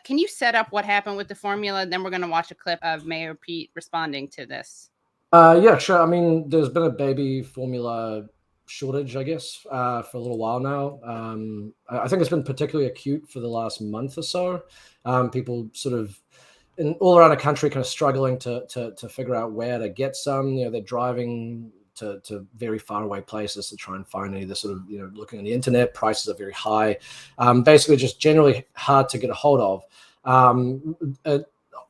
Can you set up what happened with the formula? Then we're going to watch a clip of Mayor Pete responding to this. Yeah, sure. I mean, there's been a baby formula shortage, I guess, for a little while now. I think it's been particularly acute for the last month or so. People sort of all around the country kind of struggling to figure out where to get some. They're driving to very far away places to try and find any of the sort of, looking on the internet, prices are very high. Basically just generally hard to get a hold of.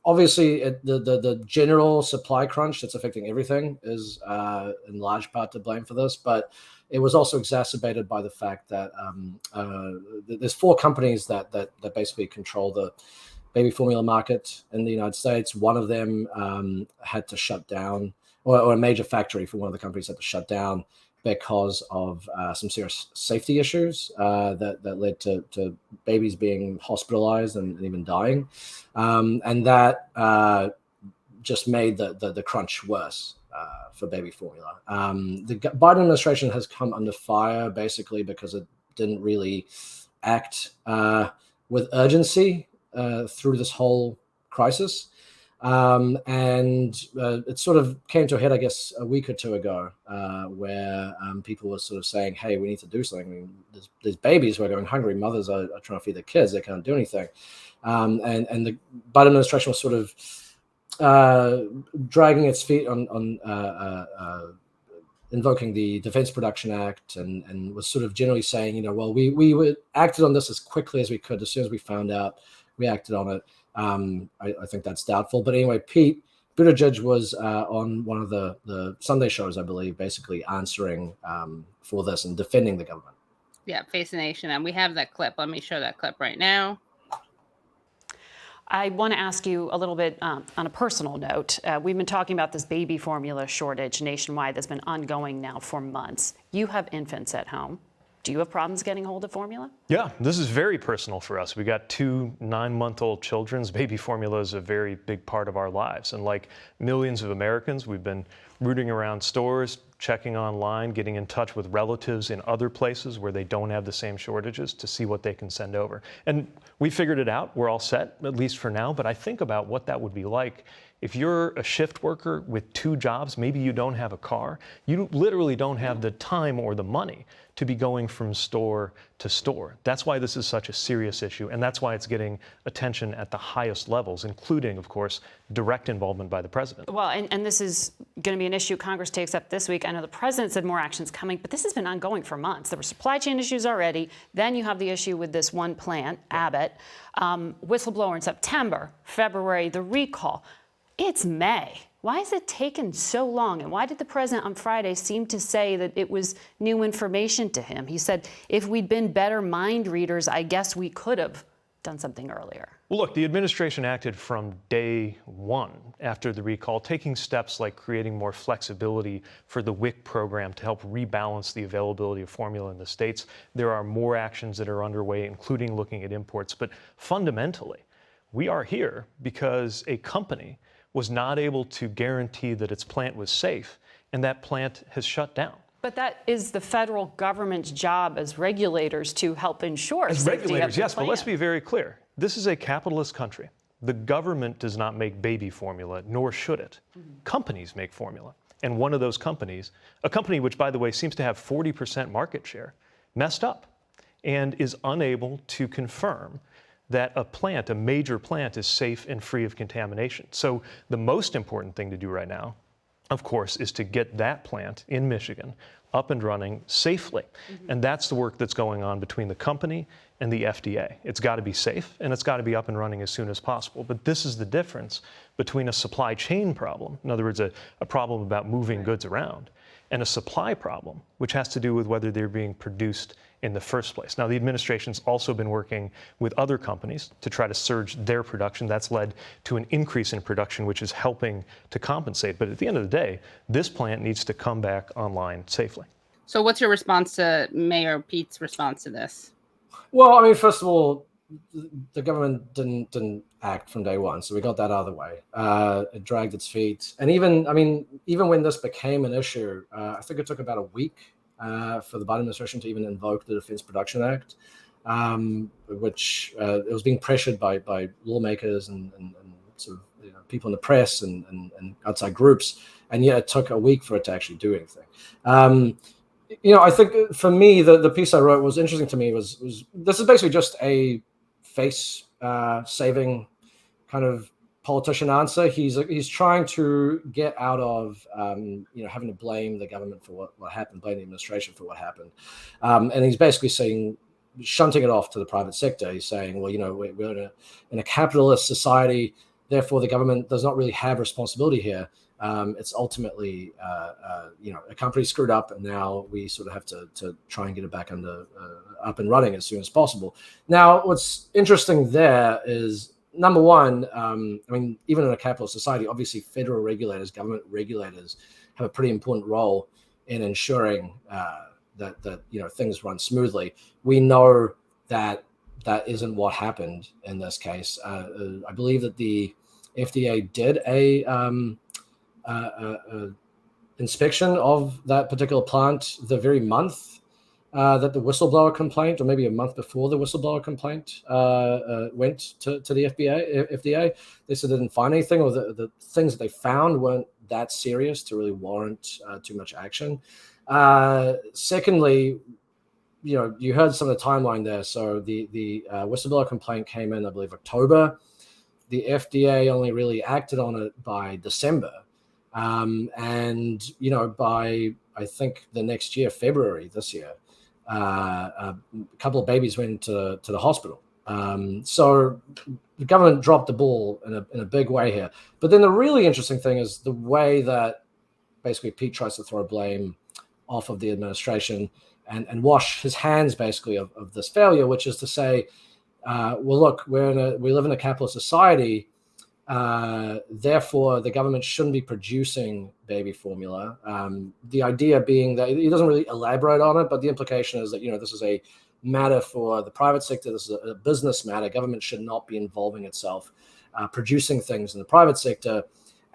Obviously, the general supply crunch that's affecting everything is in large part to blame for this, but it was also exacerbated by the fact that there's 4 companies that basically control the baby formula market in the United States. One of them had to shut down, or a major factory for one of the companies had to shut down because of some serious safety issues that led to babies being hospitalized and even dying. And that just made the crunch worse for baby formula. The Biden administration has come under fire basically because it didn't really act with urgency through this whole crisis. It sort of came to a head, I guess, a week or two ago, where people were sort of saying, hey, we need to do something. I mean, there's babies who are going hungry. Mothers are trying to feed their kids. They can't do anything. And the Biden administration was sort of dragging its feet on invoking the Defense Production Act and was sort of generally saying, well, we acted on this as quickly as we could. As soon as we found out, we acted on it. I think that's doubtful. But anyway, Pete Buttigieg was on one of the Sunday shows, I believe, basically answering for this and defending the government. Yeah, Face the Nation. And we have that clip. Let me show that clip right now. I want to ask you a little bit on a personal note. We've been talking about this baby formula shortage nationwide that's been ongoing now for months. You have infants at home. Do you have problems getting hold of formula? Yeah, this is very personal for us. We got 2 9-month-old children. Baby formula is a very big part of our lives. And like millions of Americans, we've been rooting around stores, checking online, getting in touch with relatives in other places where they don't have the same shortages to see what they can send over. And we figured it out. We're all set, at least for now. But I think about what that would be like if you're a shift worker with 2 jobs. Maybe you don't have a car. You literally don't have the time or the money to be going from store to store. That's why this is such a serious issue, and that's why it's getting attention at the highest levels, including, of course, direct involvement by the president. Well, and this is going to be an issue Congress takes up this week. I know the president said more action's coming, but this has been ongoing for months. There were supply chain issues already. Then you have the issue with this one plant, Abbott, whistleblower in September, February, the recall. It's May. Why has it taken so long? And why did the president on Friday seem to say that it was new information to him? He said, if we'd been better mind readers, I guess we could have done something earlier. Well, look, the administration acted from day one after the recall, taking steps like creating more flexibility for the WIC program to help rebalance the availability of formula in the states. There are more actions that are underway, including looking at imports. But fundamentally, we are here because a company was not able to guarantee that its plant was safe, and that plant has shut down. But that is the federal government's job as regulators to help ensure as safety regulators, of the yes, plant. but let's be very clear. This is a capitalist country. The government does not make baby formula, nor should it. Companies make formula. And one of those companies, a company which, by the way, seems to have 40% market share, messed up and is unable to confirm that a plant, a major plant, is safe and free of contamination. So the most important thing to do right now, of course, is to get that plant in Michigan up and running safely. And that's the work that's going on between the company and the FDA. It's got to be safe, and it's got to be up and running as soon as possible. But this is the difference between a supply chain problem, in other words, a problem about moving goods around, and a supply problem, which has to do with whether they're being produced in the first place. Now, the administration's also been working with other companies to try to surge their production. That's led to an increase in production, which is helping to compensate. But at the end of the day, this plant needs to come back online safely. So what's your response to Mayor Pete's response to this? Well, I mean, first of all, the government didn't act from day one, so we got that out of the way. It dragged its feet. And even when this became an issue, I think it took about a week for the Biden administration to even invoke the Defense Production Act. which it was being pressured by lawmakers and sort of people in the press and outside groups, and yet it took a week for it to actually do anything. I think for me, the piece I wrote was interesting to me was this is basically just a face saving kind of politician answer. He's trying to get out of having to blame the government for what happened, blame the administration for what happened, and he's basically saying, shunting it off to the private sector. He's saying, well, we're in a capitalist society, therefore the government does not really have responsibility here. It's ultimately, a company screwed up, and now we sort of have to try and get it back up and running as soon as possible. Now, what's interesting there is, number one, even in a capitalist society, obviously federal regulators, government regulators, have a pretty important role in ensuring that things run smoothly. We know that isn't what happened in this case. I believe that the FDA did a inspection of that particular plant the very month that the whistleblower complaint, or maybe a month before the whistleblower complaint went to the FDA. They said they didn't find anything, or the things that they found weren't that serious to really warrant too much action. Secondly, you heard some of the timeline there. So the whistleblower complaint came in, I believe, October. The FDA only really acted on it by December. And by, I think, the next year, February this year, a couple of babies went to the hospital. So the government dropped the ball in a big way here. But then the really interesting thing is the way that basically Pete tries to throw blame off of the administration and wash his hands basically of this failure, which is to say, well, look, we live in a capitalist society. Therefore, the government shouldn't be producing baby formula. The idea being that he doesn't really elaborate on it, but the implication is that this is a matter for the private sector. This is a business matter. Government should not be involving itself producing things in the private sector,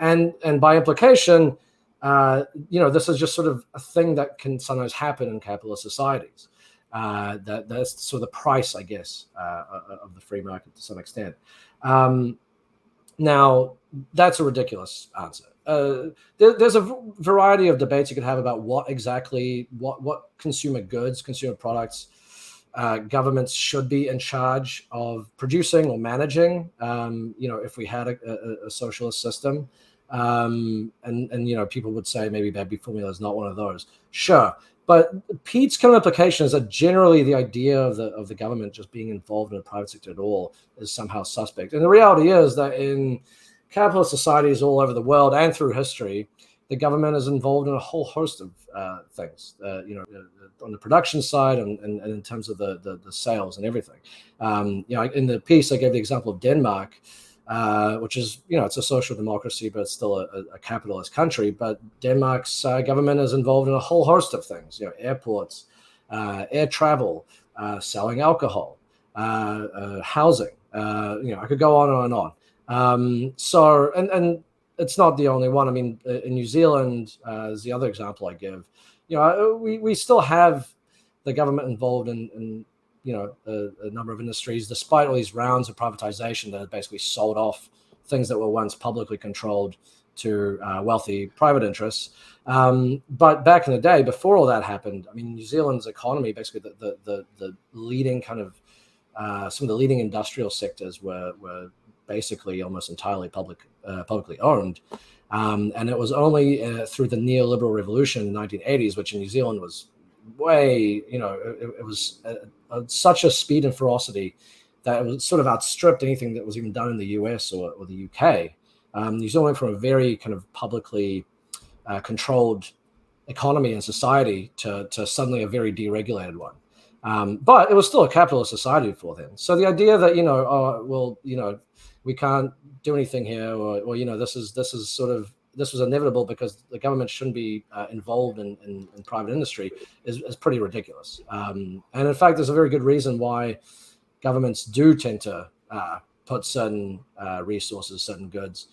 and by implication, this is just sort of a thing that can sometimes happen in capitalist societies. That's sort of the price, I guess, of the free market to some extent. Now, that's a ridiculous answer. There's a variety of debates you could have about what exactly, what consumer goods, consumer products, governments should be in charge of producing or managing, if we had a socialist system. And people would say maybe baby formula is not one of those. Sure. But Pete's kind of implication is that generally the idea of the government just being involved in the private sector at all is somehow suspect. And the reality is that in capitalist societies all over the world and through history, the government is involved in a whole host of things, on the production side and in terms of the sales and everything. In the piece, I gave the example of Denmark, which is, it's a social democracy, but it's still a capitalist country. But Denmark's government is involved in a whole host of things, airports, air travel, selling alcohol, housing. I could go on and on. So it's not the only one. I mean, in New Zealand is the other example I give. We still have the government involved in a number of industries, despite all these rounds of privatization that have basically sold off things that were once publicly controlled to wealthy private interests. But back in the day, before all that happened, I mean, New Zealand's economy, basically the leading kind of, some of the leading industrial sectors were basically almost entirely publicly owned. And it was only through the neoliberal revolution in the 1980s, which in New Zealand was way, it was such a speed and ferocity that it was sort of outstripped anything that was even done in the US or the UK. New Zealand went from a very kind of publicly controlled economy and society to suddenly a very deregulated one. But it was still a capitalist society before then. So the idea that, we can't do anything here, or this was inevitable because the government shouldn't be involved in private industry is pretty ridiculous. And in fact, there's a very good reason why governments do tend to put certain resources, certain goods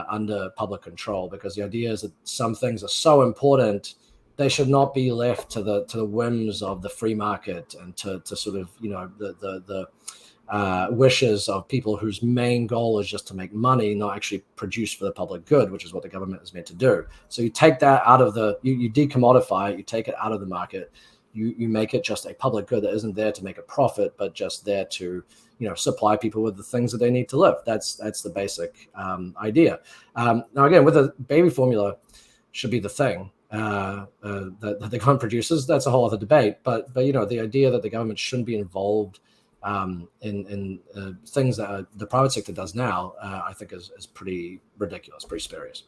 under public control, because the idea is that some things are so important they should not be left to the whims of the free market and to sort of, you know, the wishes of people whose main goal is just to make money, not actually produce for the public good, which is what the government is meant to do. So you take that out of you decommodify it, you take it out of the market, you make it just a public good that isn't there to make a profit, but just there to, you know, supply people with the things that they need to live. That's the basic idea. Now, again, with the baby formula should be the thing that the government produces. That's a whole other debate. But you know, the idea that the government shouldn't be involved in things that the private sector does now, I think is pretty ridiculous, pretty spurious.